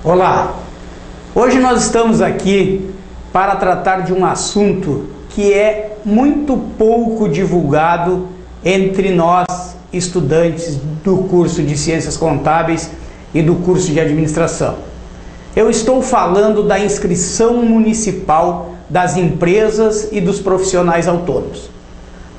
Olá! Hoje nós estamos aqui para tratar de um assunto que é muito pouco divulgado entre nós, estudantes do curso de Ciências Contábeis e do curso de Administração. Eu estou falando da inscrição municipal das empresas e dos profissionais autônomos.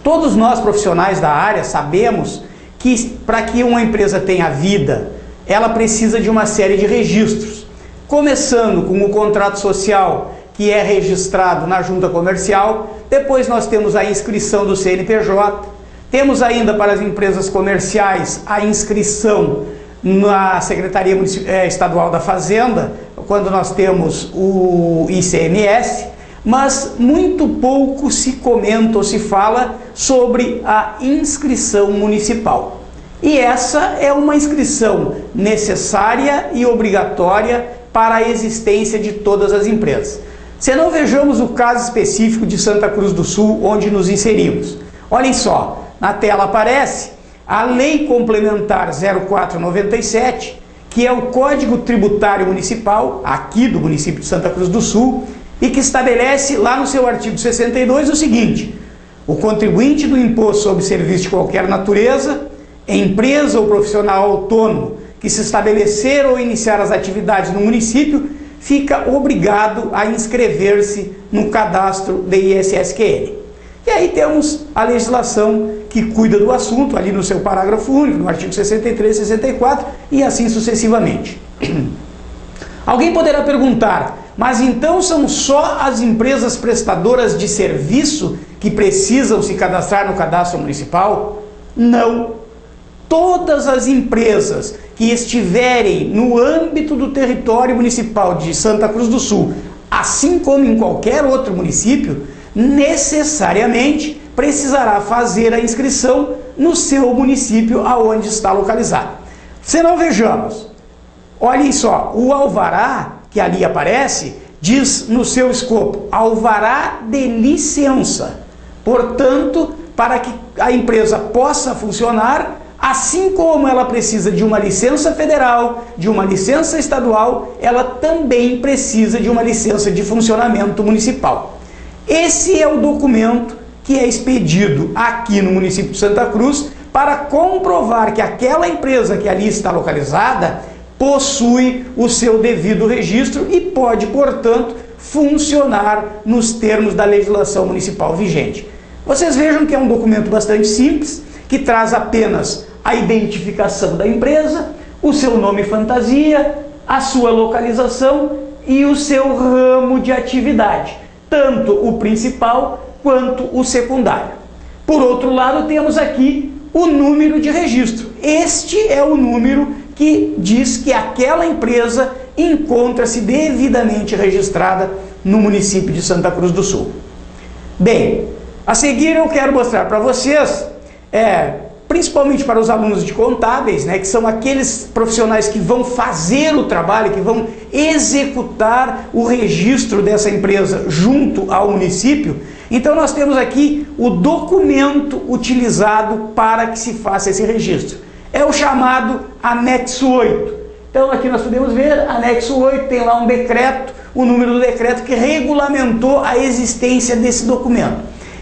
Todos nós profissionais da área sabemos que para que uma empresa tenha vida, ela precisa de uma série de registros, começando com o contrato social, que é registrado na junta comercial. Depois nós temos a inscrição do CNPJ, temos ainda para as empresas comerciais a inscrição na Secretaria Estadual da Fazenda, quando nós temos o ICMS, mas muito pouco se comenta ou se fala sobre a inscrição municipal. E essa é uma inscrição necessária e obrigatória para a existência de todas as empresas. Se não vejamos o caso específico de Santa Cruz do Sul, onde nos inserimos. Olhem só, na tela aparece a Lei Complementar 0497, que é o Código Tributário Municipal, aqui do município de Santa Cruz do Sul, e que estabelece lá no seu artigo 62 o seguinte: o contribuinte do imposto sobre serviço de qualquer natureza, empresa ou profissional autônomo que se estabelecer ou iniciar as atividades no município, fica obrigado a inscrever-se no cadastro de ISSQN. E aí temos a legislação que cuida do assunto, ali no seu parágrafo único, no artigo 63, 64 e assim sucessivamente. Alguém poderá perguntar, mas então são só as empresas prestadoras de serviço que precisam se cadastrar no cadastro municipal? Não. Todas as empresas que estiverem no âmbito do território municipal de Santa Cruz do Sul, assim como em qualquer outro município, necessariamente precisará fazer a inscrição no seu município aonde está localizado. Se não vejamos, olhem só, o alvará que ali aparece diz no seu escopo, alvará de licença. Portanto, para que a empresa possa funcionar, assim como ela precisa de uma licença federal, de uma licença estadual, ela também precisa de uma licença de funcionamento municipal. Esse é o documento que é expedido aqui no município de Santa Cruz para comprovar que aquela empresa que ali está localizada possui o seu devido registro e pode, portanto, funcionar nos termos da legislação municipal vigente. Vocês vejam que é um documento bastante simples, que traz apenas a identificação da empresa, o seu nome fantasia, a sua localização e o seu ramo de atividade, tanto o principal quanto o secundário. Por outro lado, temos aqui o número de registro. Este é o número que diz que aquela empresa encontra-se devidamente registrada no município de Santa Cruz do Sul. Bem, a seguir eu quero mostrar para vocês, principalmente para os alunos de contábeis, que são aqueles profissionais que vão fazer o trabalho, que vão executar o registro dessa empresa junto ao município. Então nós temos aqui o documento utilizado para que se faça esse registro. É o chamado anexo 8. Então aqui nós podemos ver, anexo 8, tem lá um decreto, o número do decreto que regulamentou a existência desse documento.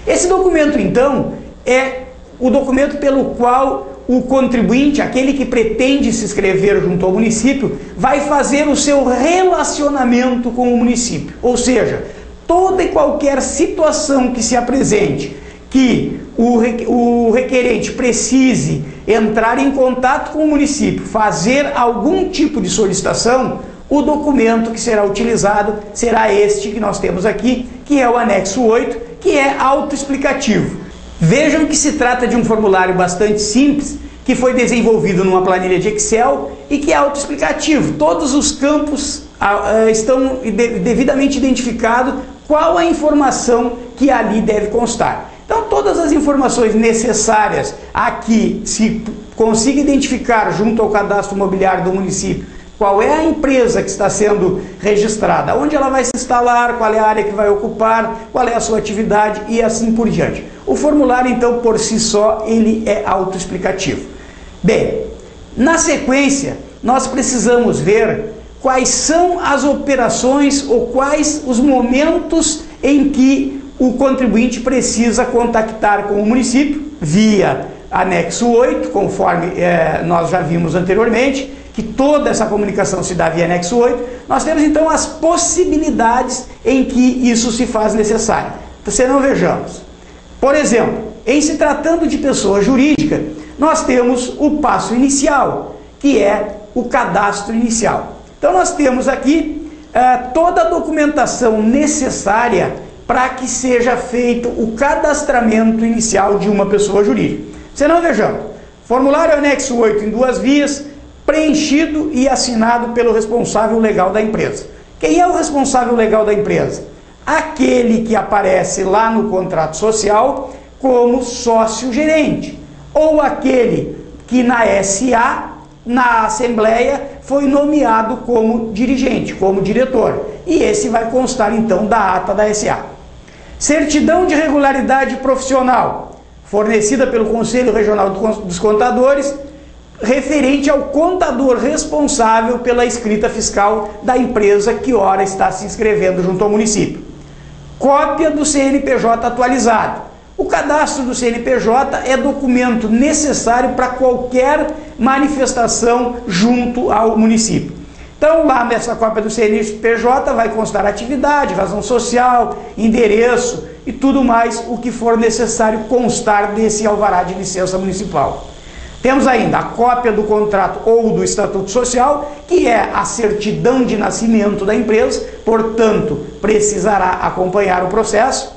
Esse documento, então, é o documento pelo qual o contribuinte, aquele que pretende se inscrever junto ao município, vai fazer o seu relacionamento com o município. Ou seja, toda e qualquer situação que se apresente, que o requerente precise entrar em contato com o município, fazer algum tipo de solicitação, o documento que será utilizado será este que nós temos aqui, que é o anexo 8, que é autoexplicativo. Vejam que se trata de um formulário bastante simples, que foi desenvolvido numa planilha de Excel e que é autoexplicativo. Todos os campos estão devidamente identificados qual a informação que ali deve constar. Então todas as informações necessárias aqui, se consiga identificar junto ao cadastro imobiliário do município qual é a empresa que está sendo registrada, onde ela vai se instalar, qual é a área que vai ocupar, qual é a sua atividade e assim por diante. O formulário, então, por si só, ele é autoexplicativo. Bem, na sequência, nós precisamos ver quais são as operações ou quais os momentos em que o contribuinte precisa contactar com o município via anexo 8, conforme nós já vimos anteriormente, que toda essa comunicação se dá via anexo 8. Nós temos então as possibilidades em que isso se faz necessário. Então, se não vejamos, por exemplo, em se tratando de pessoa jurídica, nós temos o passo inicial, que é o cadastro inicial. Então nós temos aqui toda a documentação necessária para que seja feito o cadastramento inicial de uma pessoa jurídica. Se não vejamos, formulário anexo 8 em 2 vias, preenchido e assinado pelo responsável legal da empresa. Quem é o responsável legal da empresa? Aquele que aparece lá no contrato social como sócio-gerente, ou aquele que na SA, na Assembleia, foi nomeado como dirigente, como diretor. E esse vai constar então da ata da SA. Certidão de regularidade profissional, fornecida pelo Conselho Regional dos Contadores, referente ao contador responsável pela escrita fiscal da empresa que ora está se inscrevendo junto ao município. Cópia do CNPJ atualizado. O cadastro do CNPJ é documento necessário para qualquer manifestação junto ao município. Então, lá nessa cópia do CNPJ vai constar atividade, razão social, endereço e tudo mais o que for necessário constar desse alvará de licença municipal. Temos ainda a cópia do contrato ou do estatuto social, que é a certidão de nascimento da empresa, portanto, precisará acompanhar o processo.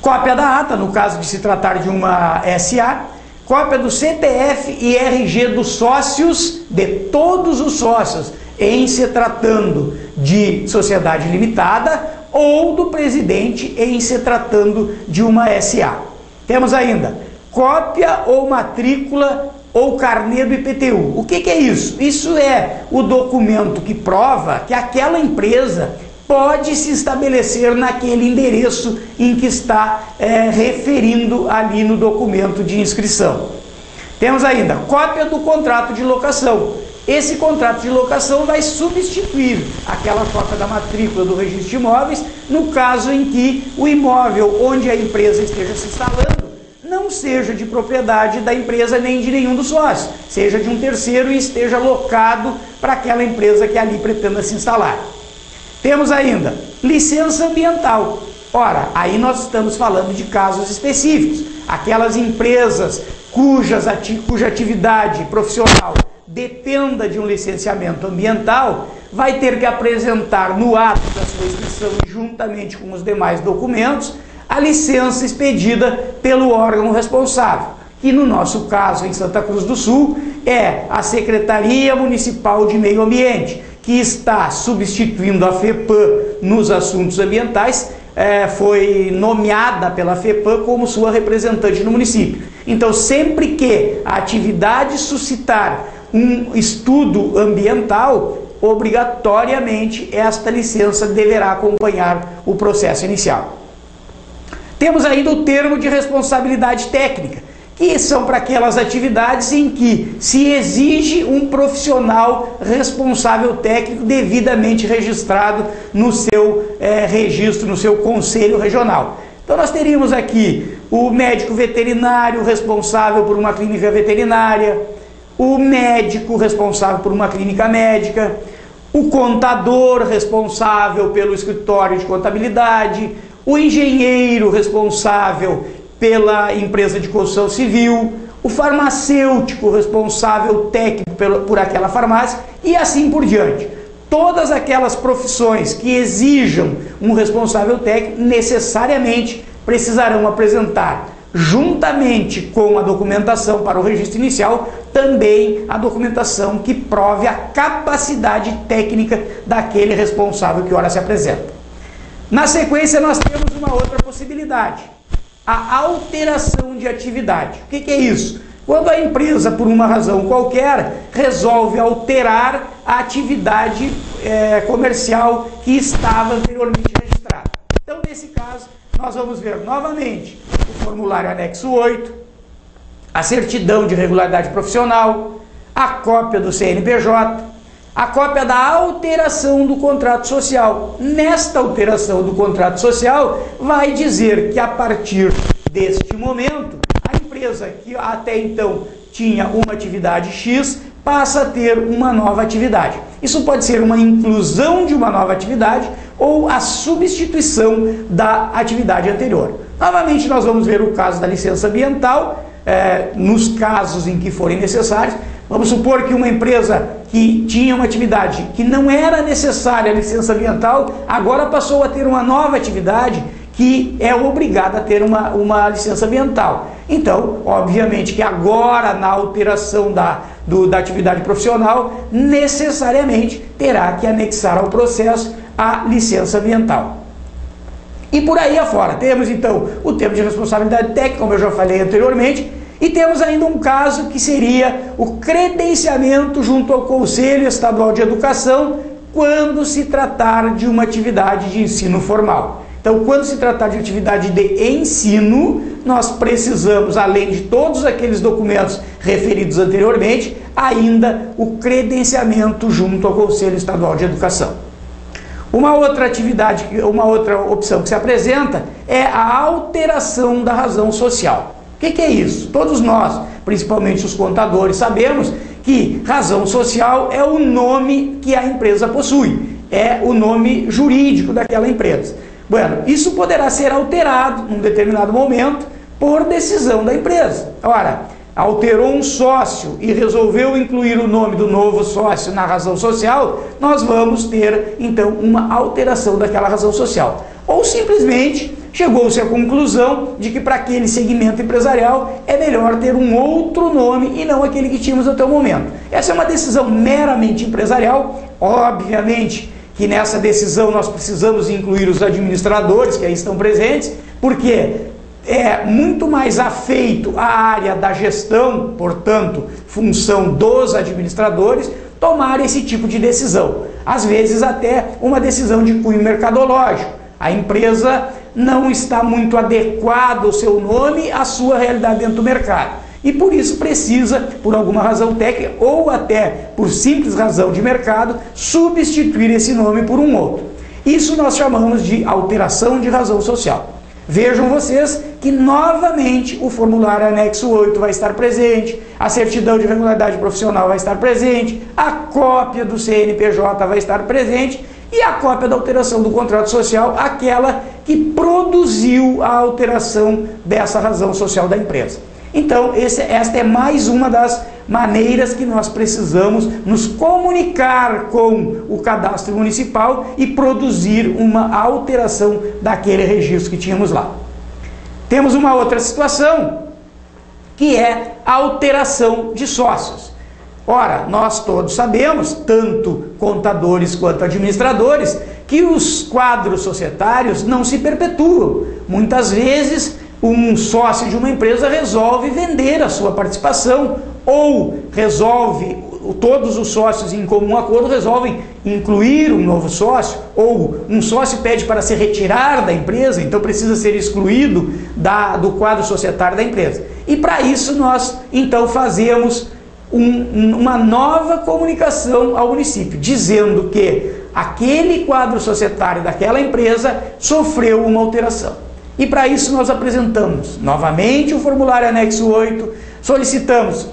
Cópia da ata, no caso de se tratar de uma SA, cópia do CPF e RG dos sócios, de todos os sócios, em se tratando de sociedade limitada, ou do presidente em se tratando de uma SA. Temos ainda cópia ou matrícula ou carnê do IPTU. O que é isso? Isso é o documento que prova que aquela empresa pode se estabelecer naquele endereço em que está referindo ali no documento de inscrição. Temos ainda cópia do contrato de locação. Esse contrato de locação vai substituir aquela cópia da matrícula do registro de imóveis no caso em que o imóvel onde a empresa esteja se instalando não seja de propriedade da empresa nem de nenhum dos sócios, seja de um terceiro e esteja locado para aquela empresa que ali pretenda se instalar. Temos ainda licença ambiental. Ora, aí nós estamos falando de casos específicos. Aquelas empresas cuja atividade profissional dependa de um licenciamento ambiental, vai ter que apresentar no ato da sua inscrição, juntamente com os demais documentos, a licença expedida pelo órgão responsável, que no nosso caso, em Santa Cruz do Sul, é a Secretaria Municipal de Meio Ambiente, que está substituindo a FEPAM nos assuntos ambientais, foi nomeada pela FEPAM como sua representante no município. Então, sempre que a atividade suscitar um estudo ambiental, obrigatoriamente esta licença deverá acompanhar o processo inicial. Temos ainda o termo de responsabilidade técnica, que são para aquelas atividades em que se exige um profissional responsável técnico devidamente registrado no seu registro, no seu conselho regional. Então nós teríamos aqui o médico veterinário responsável por uma clínica veterinária, o médico responsável por uma clínica médica, o contador responsável pelo escritório de contabilidade, o engenheiro responsável pela empresa de construção civil, o farmacêutico responsável técnico por aquela farmácia e assim por diante. Todas aquelas profissões que exijam um responsável técnico necessariamente precisarão apresentar, juntamente com a documentação para o registro inicial, também a documentação que prove a capacidade técnica daquele responsável que ora se apresenta. Na sequência, nós temos uma outra possibilidade, a alteração de atividade. O que é isso? Quando a empresa, por uma razão qualquer, resolve alterar a atividade comercial que estava anteriormente registrada. Então, nesse caso, nós vamos ver novamente o formulário anexo 8, a certidão de regularidade profissional, a cópia do CNPJ, a cópia da alteração do contrato social. Nesta alteração do contrato social, vai dizer que a partir deste momento, a empresa que até então tinha uma atividade X, passa a ter uma nova atividade. Isso pode ser uma inclusão de uma nova atividade ou a substituição da atividade anterior. Novamente, nós vamos ver o caso da licença ambiental, nos casos em que forem necessários. Vamos supor que uma empresa que tinha uma atividade que não era necessária a licença ambiental, agora passou a ter uma nova atividade que é obrigada a ter uma licença ambiental. Então, obviamente que agora, na alteração da atividade profissional, necessariamente terá que anexar ao processo a licença ambiental. E por aí afora, temos então o termo de responsabilidade técnica, como eu já falei anteriormente, e temos ainda um caso que seria o credenciamento junto ao Conselho Estadual de Educação, quando se tratar de uma atividade de ensino formal. Então, quando se tratar de atividade de ensino, nós precisamos, além de todos aqueles documentos referidos anteriormente, ainda o credenciamento junto ao Conselho Estadual de Educação. Uma outra atividade, uma outra opção que se apresenta é a alteração da razão social. O que é isso? Todos nós, principalmente os contadores, sabemos que razão social é o nome que a empresa possui, é o nome jurídico daquela empresa. Bueno, isso poderá ser alterado num determinado momento por decisão da empresa. Ora, alterou um sócio e resolveu incluir o nome do novo sócio na razão social, nós vamos ter, então, uma alteração daquela razão social. Ou simplesmente chegou-se à conclusão de que para aquele segmento empresarial é melhor ter um outro nome e não aquele que tínhamos até o momento. Essa é uma decisão meramente empresarial, obviamente que nessa decisão nós precisamos incluir os administradores que aí estão presentes, porque é muito mais afeito à área da gestão, portanto, função dos administradores, tomar esse tipo de decisão. Às vezes até uma decisão de cunho mercadológico. A empresa não está muito adequada o seu nome à sua realidade dentro do mercado. E por isso precisa, por alguma razão técnica ou até por simples razão de mercado, substituir esse nome por um outro. Isso nós chamamos de alteração de razão social. Vejam vocês que novamente o formulário anexo 8 vai estar presente, a certidão de regularidade profissional vai estar presente, a cópia do CNPJ vai estar presente e a cópia da alteração do contrato social, aquela que produziu a alteração dessa razão social da empresa. Então, esta é mais uma das maneiras que nós precisamos nos comunicar com o cadastro municipal e produzir uma alteração daquele registro que tínhamos lá. Temos uma outra situação, que é a alteração de sócios. Ora, nós todos sabemos, tanto contadores quanto administradores, que os quadros societários não se perpetuam. Muitas vezes, um sócio de uma empresa resolve vender a sua participação ou resolve, todos os sócios em comum acordo resolvem incluir um novo sócio, ou um sócio pede para se retirar da empresa, então precisa ser excluído do quadro societário da empresa. E para isso nós então fazemos uma nova comunicação ao município, dizendo que aquele quadro societário daquela empresa sofreu uma alteração. E para isso nós apresentamos novamente o formulário anexo 8,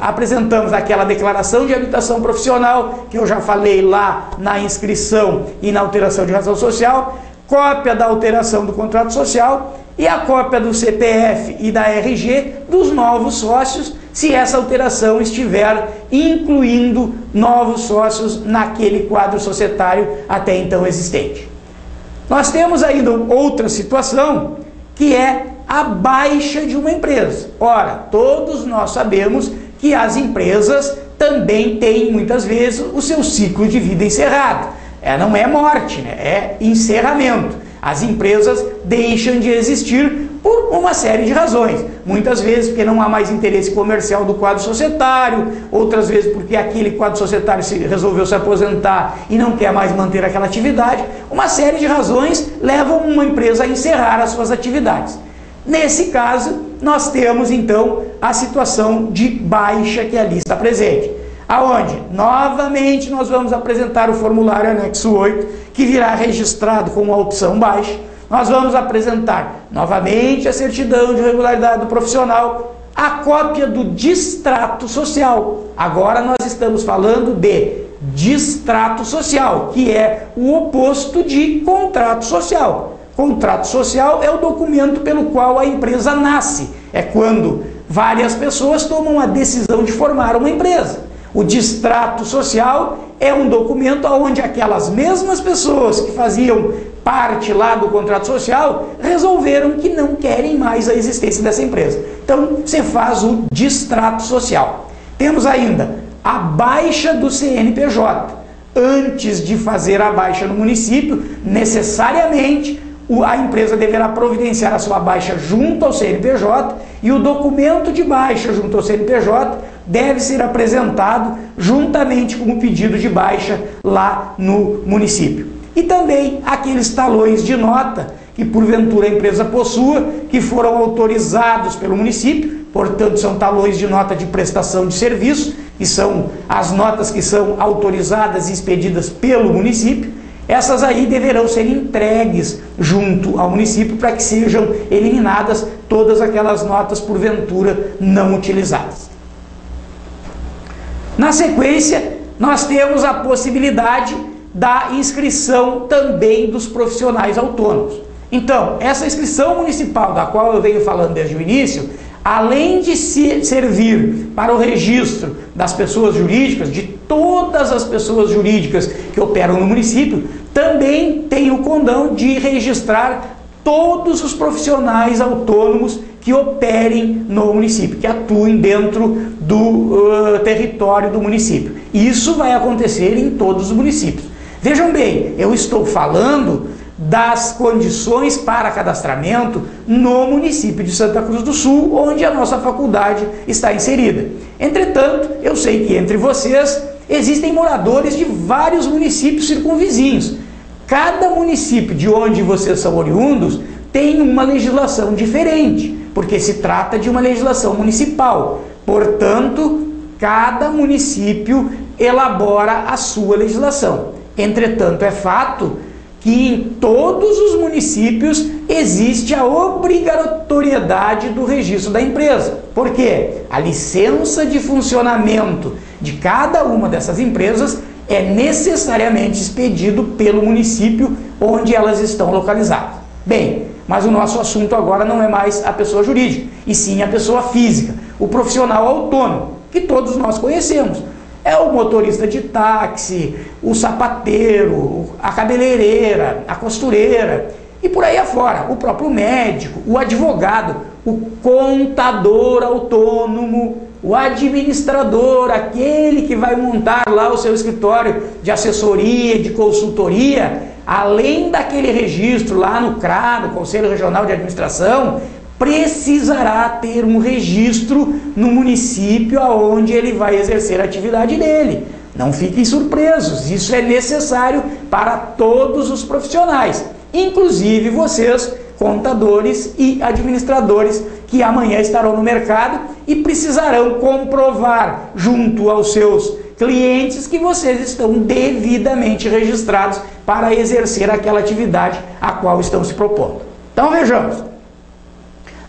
apresentamos aquela declaração de habitação profissional, que eu já falei lá na inscrição e na alteração de razão social, cópia da alteração do contrato social e a cópia do CPF e da RG dos novos sócios, se essa alteração estiver incluindo novos sócios naquele quadro societário até então existente. Nós temos ainda outra situação, que é a baixa de uma empresa. Ora, todos nós sabemos que as empresas também têm, muitas vezes, o seu ciclo de vida encerrado. Não é morte, né? É encerramento. As empresas deixam de existir por uma série de razões. Muitas vezes porque não há mais interesse comercial do quadro societário, outras vezes porque aquele quadro societário resolveu se aposentar e não quer mais manter aquela atividade. Uma série de razões levam uma empresa a encerrar as suas atividades. Nesse caso, nós temos então a situação de baixa que ali está presente. aonde novamente nós vamos apresentar o formulário anexo 8, que virá registrado com a opção baixa. Nós vamos apresentar novamente a certidão de regularidade do profissional, a cópia do distrato social. Agora nós estamos falando de distrato social, que é o oposto de contrato social. Contrato social é o documento pelo qual a empresa nasce. É quando várias pessoas tomam a decisão de formar uma empresa. O distrato social é um documento onde aquelas mesmas pessoas que faziam parte lá do contrato social resolveram que não querem mais a existência dessa empresa. Então, você faz o distrato social. Temos ainda a baixa do CNPJ. Antes de fazer a baixa no município, necessariamente a empresa deverá providenciar a sua baixa junto ao CNPJ e o documento de baixa junto ao CNPJ deve ser apresentado juntamente com o pedido de baixa lá no município. E também aqueles talões de nota que porventura a empresa possua, que foram autorizados pelo município, portanto são talões de nota de prestação de serviço, que são as notas que são autorizadas e expedidas pelo município. Essas aí deverão ser entregues junto ao município para que sejam eliminadas todas aquelas notas porventura não utilizadas. Na sequência, nós temos a possibilidade da inscrição também dos profissionais autônomos. Então, essa inscrição municipal, da qual eu venho falando desde o início, além de servir para o registro das pessoas jurídicas, de todas as pessoas jurídicas que operam no município, também tem o condão de registrar todos os profissionais autônomos que operem no município, que atuem dentro do território do município. Isso vai acontecer em todos os municípios. Vejam bem, eu estou falando das condições para cadastramento no município de Santa Cruz do Sul, onde a nossa faculdade está inserida. Entretanto, eu sei que entre vocês existem moradores de vários municípios circunvizinhos. Cada município de onde vocês são oriundos tem uma legislação diferente, porque se trata de uma legislação municipal. Portanto, cada município elabora a sua legislação. Entretanto, é fato que em todos os municípios existe a obrigatoriedade do registro da empresa. Por quê? A licença de funcionamento de cada uma dessas empresas é necessariamente expedido pelo município onde elas estão localizadas. Bem, mas o nosso assunto agora não é mais a pessoa jurídica, e sim a pessoa física, o profissional autônomo, que todos nós conhecemos. É o motorista de táxi, o sapateiro, a cabeleireira, a costureira e por aí afora. O próprio médico, o advogado, o contador autônomo, o administrador, aquele que vai montar lá o seu escritório de assessoria, de consultoria, além daquele registro lá no CRA, no Conselho Regional de Administração, precisará ter um registro no município aonde ele vai exercer a atividade dele. Não fiquem surpresos, isso é necessário para todos os profissionais, inclusive vocês, contadores e administradores, que amanhã estarão no mercado e precisarão comprovar junto aos seus clientes que vocês estão devidamente registrados para exercer aquela atividade a qual estão se propondo. Então vejamos.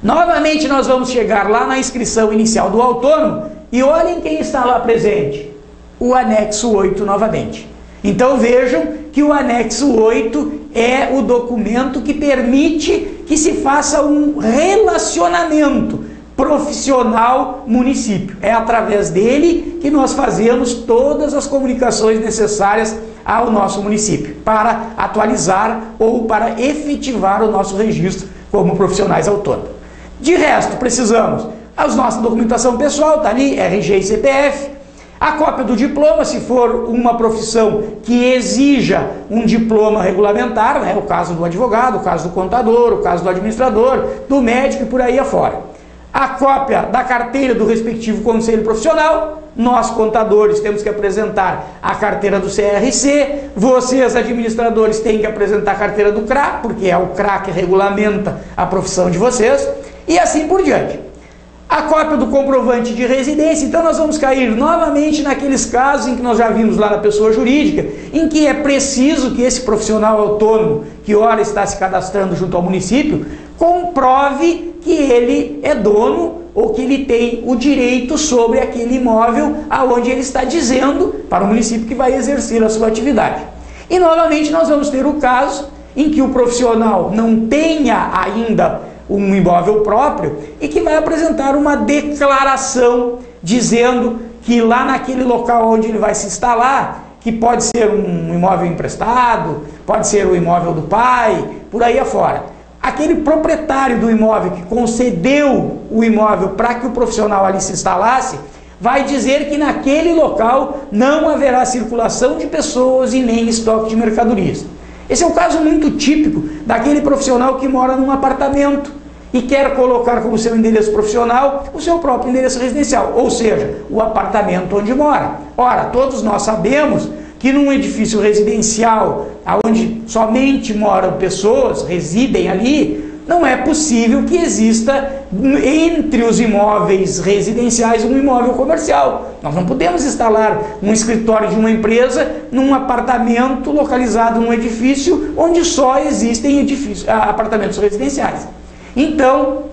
Novamente nós vamos chegar lá na inscrição inicial do autônomo e olhem quem está lá presente. O anexo 8 novamente. Então vejam que o anexo 8 é o documento que permite que se faça um relacionamento profissional município. É através dele que nós fazemos todas as comunicações necessárias ao nosso município para atualizar ou para efetivar o nosso registro como profissionais autônomos. De resto, precisamos a nossa documentação pessoal, está ali, RG e CPF, a cópia do diploma, se for uma profissão que exija um diploma regulamentar, né, o caso do advogado, o caso do contador, o caso do administrador, do médico e por aí afora. A cópia da carteira do respectivo conselho profissional, nós contadores temos que apresentar a carteira do CRC, vocês administradores têm que apresentar a carteira do CRA, porque é o CRA que regulamenta a profissão de vocês, e assim por diante. a cópia do comprovante de residência. Então nós vamos cair novamente naqueles casos em que nós já vimos lá na pessoa jurídica, em que é preciso que esse profissional autônomo, que ora está se cadastrando junto ao município, comprove que ele é dono ou que ele tem o direito sobre aquele imóvel aonde ele está dizendo para o município que vai exercer a sua atividade. E novamente nós vamos ter o caso em que o profissional não tenha ainda um imóvel próprio e que vai apresentar uma declaração dizendo que lá naquele local onde ele vai se instalar, que pode ser um imóvel emprestado, pode ser o imóvel do pai, por aí afora. Aquele proprietário do imóvel que concedeu o imóvel para que o profissional ali se instalasse, vai dizer que naquele local não haverá circulação de pessoas e nem estoque de mercadorias. Esse é um caso muito típico daquele profissional que mora num apartamento e quer colocar como seu endereço profissional o seu próprio endereço residencial, ou seja, o apartamento onde mora. Ora, todos nós sabemos que num edifício residencial, onde somente moram pessoas, residem ali, não é possível que exista entre os imóveis residenciais um imóvel comercial. Nós não podemos instalar um escritório de uma empresa num apartamento localizado num edifício onde só existem apartamentos residenciais. Então,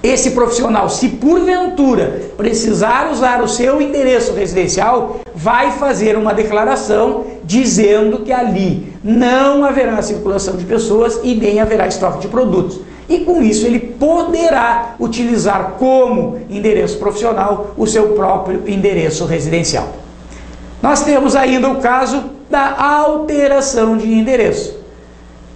esse profissional, se porventura precisar usar o seu endereço residencial, vai fazer uma declaração dizendo que ali não haverá circulação de pessoas e nem haverá estoque de produtos. E com isso ele poderá utilizar como endereço profissional o seu próprio endereço residencial. Nós temos ainda o caso da alteração de endereço.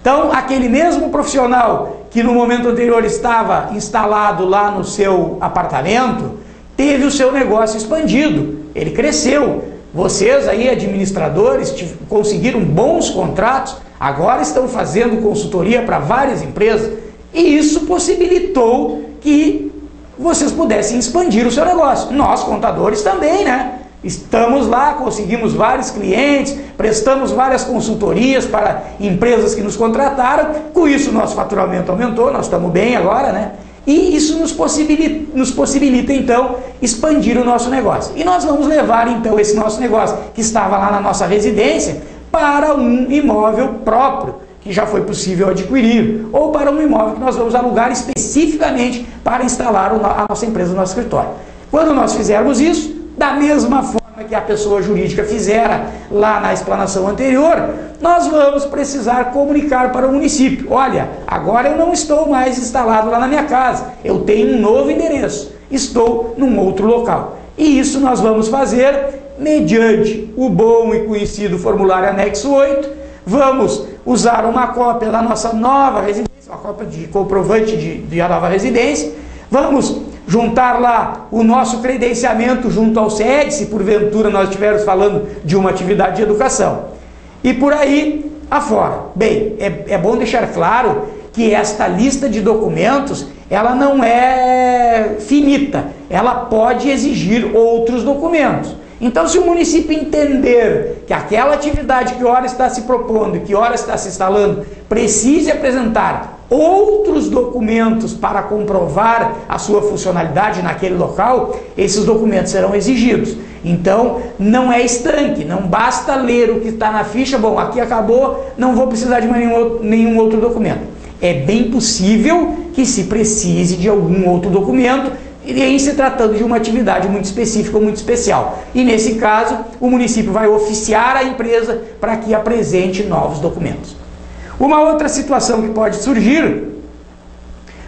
Então, aquele mesmo profissional que no momento anterior estava instalado lá no seu apartamento, teve o seu negócio expandido, ele cresceu. Vocês aí, administradores, conseguiram bons contratos, agora estão fazendo consultoria para várias empresas, e isso possibilitou que vocês pudessem expandir o seu negócio. Nós, contadores, também, né? Estamos lá, conseguimos vários clientes, prestamos várias consultorias para empresas que nos contrataram, com isso nosso faturamento aumentou, nós estamos bem agora, né? E isso nos possibilita então expandir o nosso negócio. E nós vamos levar então esse nosso negócio, que estava lá na nossa residência, para um imóvel próprio, que já foi possível adquirir, ou para um imóvel que nós vamos alugar especificamente para instalar a nossa empresa no nosso escritório. Quando nós fizermos isso, da mesma forma que a pessoa jurídica fizera lá na explanação anterior, nós vamos precisar comunicar para o município: olha, agora eu não estou mais instalado lá na minha casa, eu tenho um novo endereço, estou num outro local. E isso nós vamos fazer mediante o bom e conhecido formulário anexo 8, vamos usar uma cópia da nossa nova residência, uma cópia de comprovante de nova residência, vamos juntar lá o nosso credenciamento junto ao SED, se porventura nós estivermos falando de uma atividade de educação. E por aí afora. Bem, é bom deixar claro que esta lista de documentos, ela não é finita, ela pode exigir outros documentos. Então, se o município entender que aquela atividade que ora está se propondo e que ora está se instalando precise apresentar outros documentos para comprovar a sua funcionalidade naquele local, esses documentos serão exigidos. Então, não é estanque, não basta ler o que está na ficha, bom, aqui acabou, não vou precisar de nenhum outro documento. É bem possível que se precise de algum outro documento, e em se tratando de uma atividade muito específica ou muito especial. E nesse caso, o município vai oficiar a empresa para que apresente novos documentos. Uma outra situação que pode surgir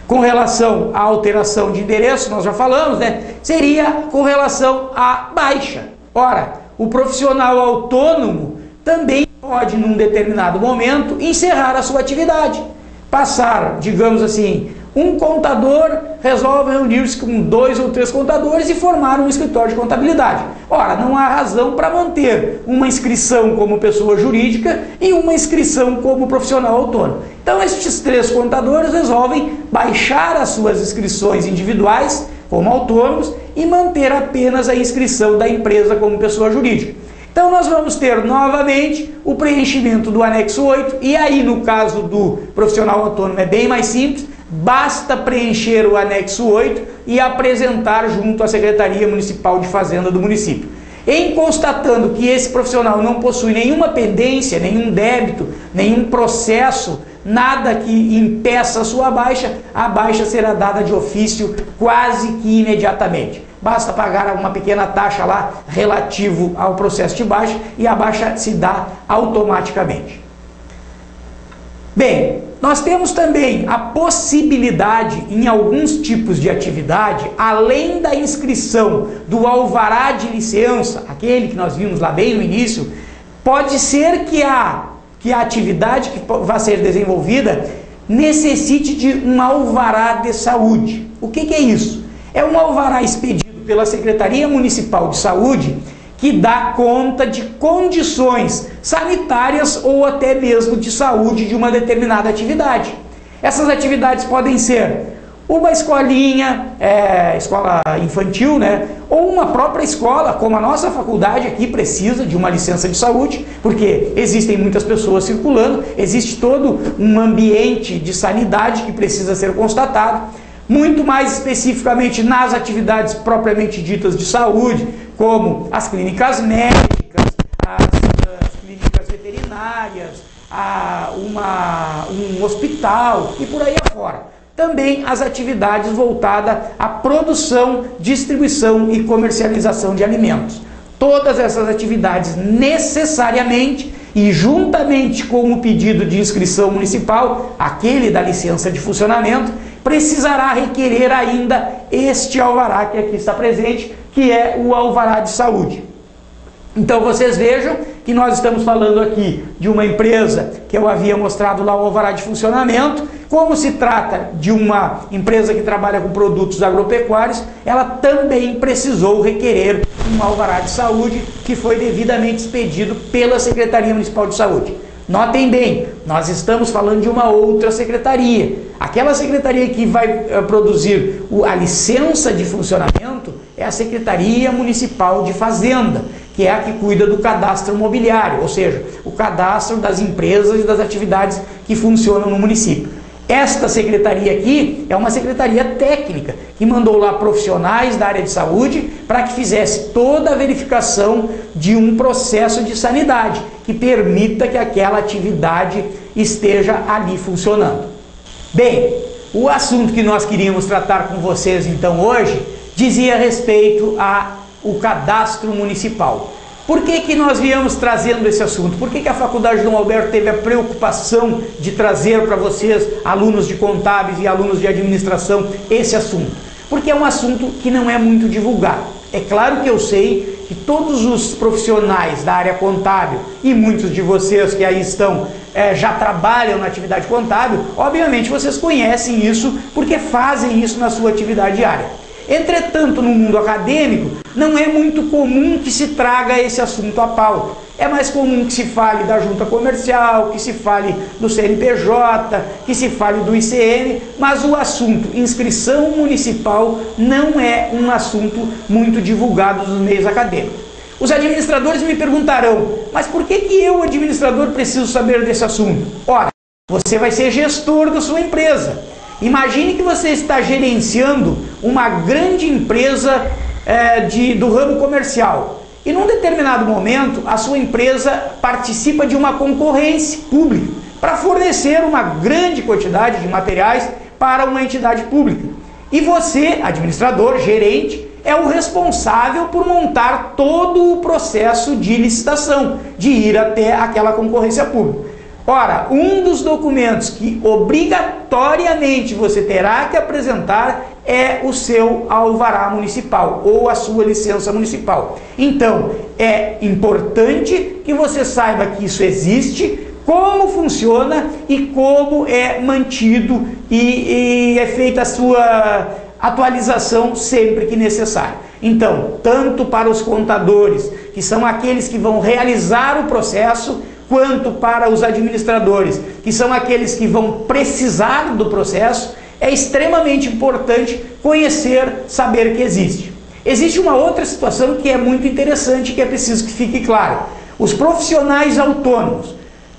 com relação à alteração de endereço, nós já falamos, né? Seria com relação à baixa. Ora, o profissional autônomo também pode, num determinado momento, encerrar a sua atividade. Passar, digamos assim, um contador resolve reunir-se com 2 ou 3 contadores e formar um escritório de contabilidade. Ora, não há razão para manter uma inscrição como pessoa jurídica e uma inscrição como profissional autônomo. Então, estes 3 contadores resolvem baixar as suas inscrições individuais como autônomos e manter apenas a inscrição da empresa como pessoa jurídica. Então, nós vamos ter novamente o preenchimento do anexo 8, e aí, no caso do profissional autônomo, é bem mais simples. basta preencher o anexo 8 e apresentar junto à Secretaria Municipal de Fazenda do município. Em constatando que esse profissional não possui nenhuma pendência, nenhum débito, nenhum processo, nada que impeça a baixa será dada de ofício quase que imediatamente. Basta pagar uma pequena taxa lá relativo ao processo de baixa e a baixa se dá automaticamente. Bem, nós temos também a possibilidade, em alguns tipos de atividade, além da inscrição do alvará de licença, aquele que nós vimos lá bem no início, pode ser que a atividade que vai ser desenvolvida necessite de um alvará de saúde. O que é isso? É um alvará expedido pela Secretaria Municipal de Saúde que dá conta de condições sanitárias ou até mesmo de saúde de uma determinada atividade. Essas atividades podem ser uma escolinha, escola infantil, né? Ou uma própria escola, como a nossa faculdade aqui precisa de uma licença de saúde, porque existem muitas pessoas circulando, existe todo um ambiente de sanidade que precisa ser constatado. Muito mais especificamente nas atividades propriamente ditas de saúde, como as clínicas médicas, as clínicas veterinárias, um hospital e por aí afora. Também as atividades voltadas à produção, distribuição e comercialização de alimentos. Todas essas atividades necessariamente e juntamente com o pedido de inscrição municipal, aquele da licença de funcionamento, precisará requerer ainda este alvará que aqui está presente, que é o alvará de saúde. Então vocês vejam que nós estamos falando aqui de uma empresa que eu havia mostrado lá o alvará de funcionamento. Como se trata de uma empresa que trabalha com produtos agropecuários, ela também precisou requerer um alvará de saúde que foi devidamente expedido pela Secretaria Municipal de Saúde. Notem bem, nós estamos falando de uma outra secretaria. Aquela secretaria que vai produzir a licença de funcionamento é a Secretaria Municipal de Fazenda, que é a que cuida do cadastro imobiliário, ou seja, o cadastro das empresas e das atividades que funcionam no município. Esta secretaria aqui é uma secretaria técnica que mandou lá profissionais da área de saúde para que fizesse toda a verificação de um processo de sanidade que permita que aquela atividade esteja ali funcionando. Bem, o assunto que nós queríamos tratar com vocês então hoje dizia respeito ao cadastro municipal. Por que nós viemos trazendo esse assunto? Por que a Faculdade Dom Alberto teve a preocupação de trazer para vocês, alunos de contábeis e alunos de administração, esse assunto? Porque é um assunto que não é muito divulgado. É claro que eu sei que todos os profissionais da área contábil e muitos de vocês que aí estão já trabalham na atividade contábil, obviamente vocês conhecem isso porque fazem isso na sua atividade diária. Entretanto, no mundo acadêmico, não é muito comum que se traga esse assunto à pauta. É mais comum que se fale da junta comercial, que se fale do CNPJ, que se fale do ICM, mas o assunto inscrição municipal não é um assunto muito divulgado nos meios acadêmicos. Os administradores me perguntarão, mas por que eu, administrador, preciso saber desse assunto? Ora, você vai ser gestor da sua empresa. Imagine que você está gerenciando uma grande empresa do ramo comercial e num determinado momento a sua empresa participa de uma concorrência pública para fornecer uma grande quantidade de materiais para uma entidade pública. E você, administrador, gerente, é o responsável por montar todo o processo de licitação, de ir até aquela concorrência pública. Ora, um dos documentos que obrigatoriamente você terá que apresentar é o seu alvará municipal ou a sua licença municipal. Então, é importante que você saiba que isso existe, como funciona e como é mantido e é feita a sua atualização sempre que necessário. Então, tanto para os contadores, que são aqueles que vão realizar o processo, quanto para os administradores, que são aqueles que vão precisar do processo, é extremamente importante conhecer, saber que existe. Existe uma outra situação que é muito interessante, que é preciso que fique claro. Os profissionais autônomos,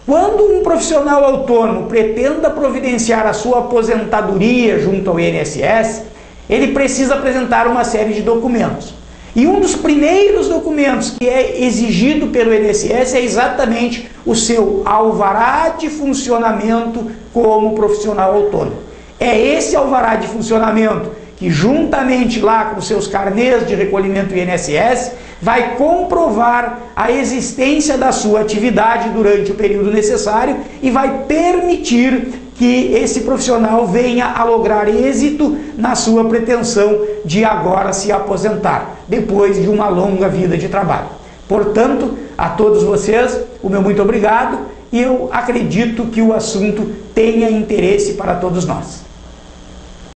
Quando um profissional autônomo pretenda providenciar a sua aposentadoria junto ao INSS, ele precisa apresentar uma série de documentos. E um dos primeiros documentos que é exigido pelo INSS é exatamente o seu alvará de funcionamento como profissional autônomo. É esse alvará de funcionamento que, juntamente lá com seus carnês de recolhimento do INSS, vai comprovar a existência da sua atividade durante o período necessário e vai permitir que esse profissional venha a lograr êxito na sua pretensão de agora se aposentar, depois de uma longa vida de trabalho. Portanto, a todos vocês, o meu muito obrigado, e eu acredito que o assunto tenha interesse para todos nós.